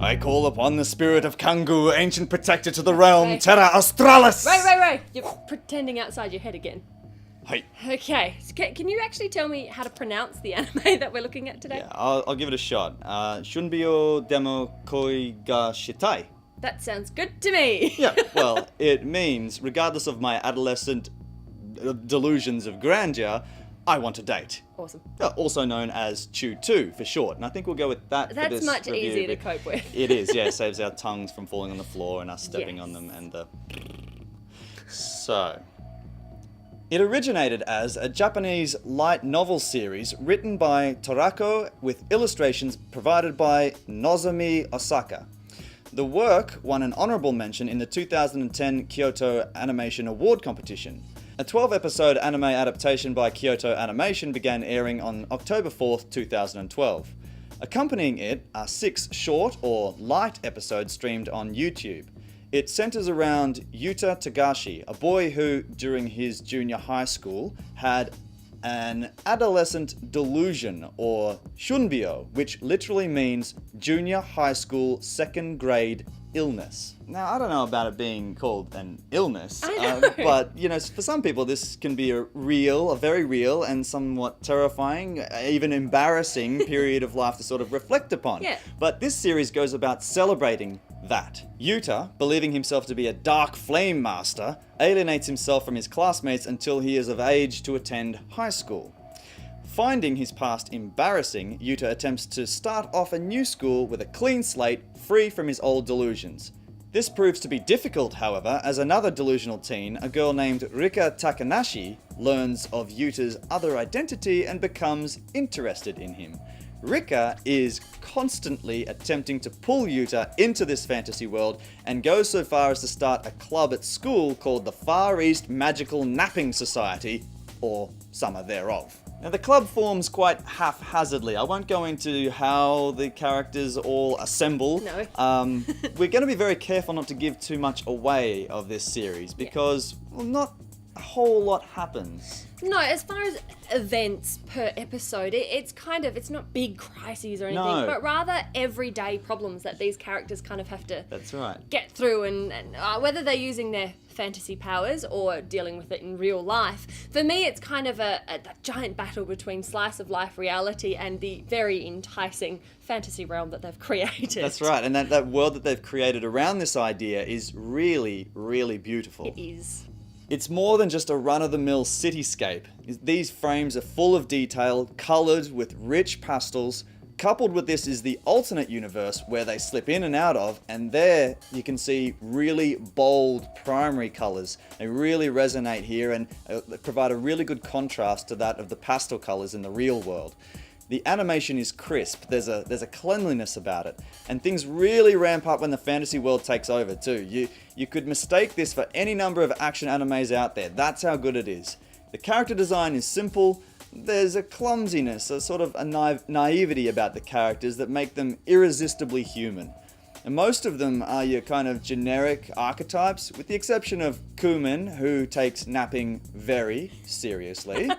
I call upon the spirit of Kangu, ancient protector to the realm, Terra Australis! Right. You're pretending outside your head again. Hey. Okay, so can you actually tell me how to pronounce the anime that we're looking at today? Yeah, I'll give it a shot. Shunbyo demo koi ga shitai. That sounds good to me. Yeah, well, it means, regardless of my adolescent delusions of grandeur, I want a date. Awesome. Also known as Chew 2 for short, and I think we'll go with that for That's this much review. easier to cope with. It is, yeah, saves our tongues from falling on the floor and us stepping Yes. on them and the... So... It originated as a Japanese light novel series written by Torako with illustrations provided by Nozomi Osaka. The work won an honorable mention in the 2010 Kyoto Animation Award competition. A 12-episode anime adaptation by Kyoto Animation began airing on October 4th, 2012. Accompanying it are 6 short or light episodes streamed on YouTube. It centers around Yuta Tagashi, a boy who, during his junior high school, had an adolescent delusion, or shunbyo, which literally means junior high school second grade illness. Now, I don't know about it being called an illness, but, you know, for some people this can be a very real and somewhat terrifying, even embarrassing period of life to sort of reflect upon. Yeah. But this series goes about celebrating that. Yuta, believing himself to be a dark flame master, alienates himself from his classmates until he is of age to attend high school. Finding his past embarrassing, Yuta attempts to start off a new school with a clean slate, free from his old delusions. This proves to be difficult, however, as another delusional teen, a girl named Rika Takanashi, learns of Yuta's other identity and becomes interested in him. Rika is constantly attempting to pull Yuta into this fantasy world and goes so far as to start a club at school called the Far East Magical Napping Society, or summer thereof. Now, the club forms quite haphazardly. I won't go into how the characters all assemble. No. We're going to be very careful not to give too much away of this series because, well, not a whole lot happens. No, as far as events per episode, it's not big crises or anything, No. but rather everyday problems that these characters kind of have to That's right. get through, and whether they're using their fantasy powers or dealing with it in real life. For me, it's kind of a giant battle between slice of life reality and the very enticing fantasy realm that they've created. That's right, and that world that they've created around this idea is really, really beautiful. It is. It's more than just a run-of-the-mill cityscape. These frames are full of detail, coloured with rich pastels. Coupled with this is the alternate universe where they slip in and out of, and there you can see really bold primary colours. They really resonate here and provide a really good contrast to that of the pastel colours in the real world. The animation is crisp, there's a cleanliness about it, and things really ramp up when the fantasy world takes over too. You could mistake this for any number of action animes out there, that's how good it is. The character design is simple, there's a clumsiness, a sort of a naivety about the characters that make them irresistibly human. And most of them are your kind of generic archetypes, with the exception of Kumin, who takes napping very seriously,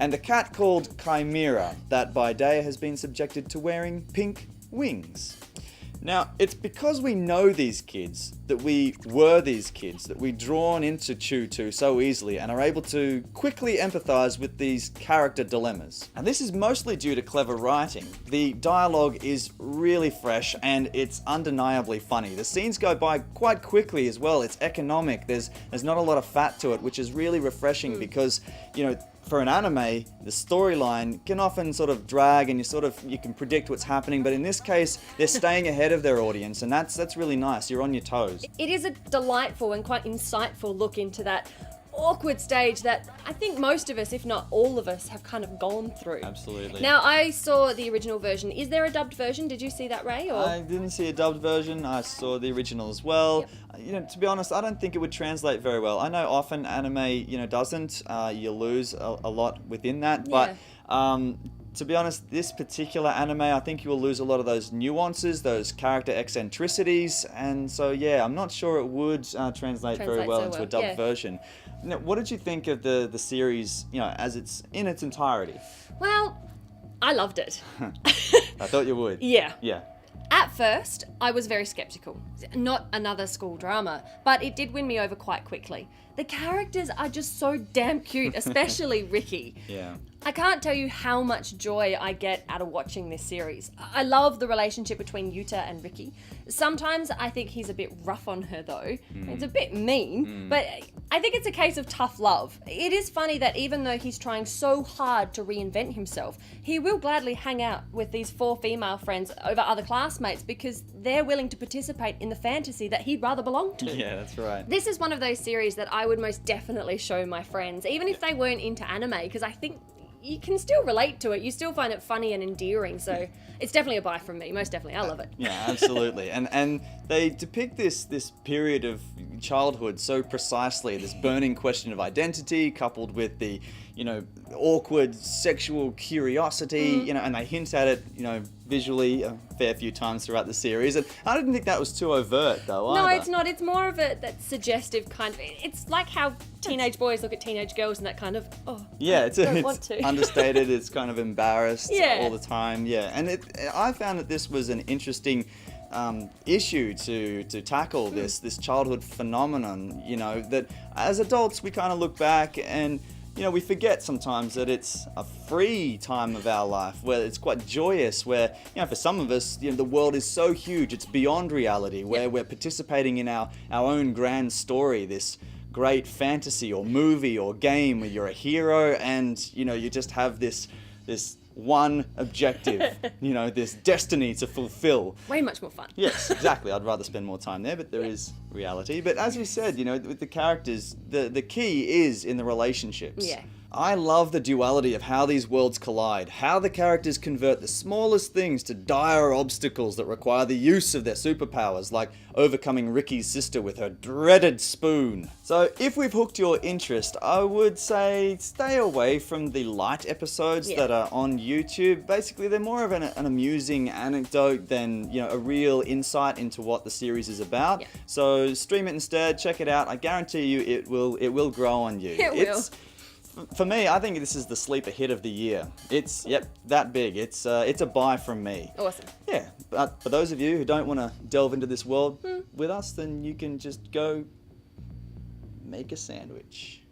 and the cat called Chimera, that by day has been subjected to wearing pink wings. Now, it's because we know these kids, that we were these kids, that we're drawn into Chew 2 so easily and are able to quickly empathise with these character dilemmas. And this is mostly due to clever writing. The dialogue is really fresh and it's undeniably funny. The scenes go by quite quickly as well. It's economic. There's not a lot of fat to it, which is really refreshing because, you know, for an anime, the storyline can often sort of drag and you can predict what's happening, but in this case, they're staying ahead of their audience, and that's really nice. You're on your toes. It is a delightful and quite insightful look into that awkward stage that I think most of us, if not all of us, have kind of gone through. Absolutely. Now, I saw the original version. Is there a dubbed version? Did you see that, Ray? Or? I didn't see a dubbed version. I saw the original as well. Yep. You know, to be honest, I don't think it would translate very well. I know often anime, doesn't. You lose a lot within that, but to be honest, this particular anime, I think you will lose a lot of those nuances, those character eccentricities, and so yeah, I'm not sure it would translate very well into a dubbed version. Now, what did you think of the series, as it's in its entirety? Well, I loved it. I thought you would. Yeah. Yeah. At first, I was very skeptical. Not another school drama, but it did win me over quite quickly. The characters are just so damn cute, especially Ricky. Yeah. I can't tell you how much joy I get out of watching this series. I love the relationship between Yuta and Ricky. Sometimes I think he's a bit rough on her though. It's a bit mean, but I think it's a case of tough love. It is funny that even though he's trying so hard to reinvent himself, he will gladly hang out with these 4 female friends over other classmates because they're willing to participate in the fantasy that he'd rather belong to. Yeah, that's right. This is one of those series that I would most definitely show my friends, even if they weren't into anime, because I think you can still relate to it. You still find it funny and endearing. So it's definitely a buy from me. Most definitely. I love it. Yeah, absolutely. And they depict this period of childhood so precisely. This burning question of identity coupled with the, awkward sexual curiosity, and they hint at it, visually a fair few times throughout the series. And I didn't think that was too overt though No, either. it's not. It's more of that suggestive kind of, it's like how teenage boys look at teenage girls and that kind of, Yeah, I don't want to. understated. It's kind of embarrassed Yeah. all the time. Yeah, and I found that this was an interesting issue to tackle. This childhood phenomenon. That as adults we kind of look back and we forget sometimes that it's a free time of our life where it's quite joyous. Where for some of us, the world is so huge it's beyond reality. Where we're participating in our own grand story. This great fantasy or movie or game where you're a hero and you just have this one objective, this destiny to fulfill. way much more fun. Yes, exactly. I'd rather spend more time there, but there is reality. But as you said, with the characters, the key is in the relationships. Yeah. I love the duality of how these worlds collide, how the characters convert the smallest things to dire obstacles that require the use of their superpowers, like overcoming Ricky's sister with her dreaded spoon. So if we've hooked your interest, I would say stay away from the light episodes that are on YouTube. Basically, they're more of an amusing anecdote than a real insight into what the series is about. Yeah. So stream it instead, check it out. I guarantee you it will grow on you. It will. For me, I think this is the sleeper hit of the year. It's that big. It's a buy from me. Awesome. Yeah, but for those of you who don't want to delve into this world with us, then you can just go make a sandwich.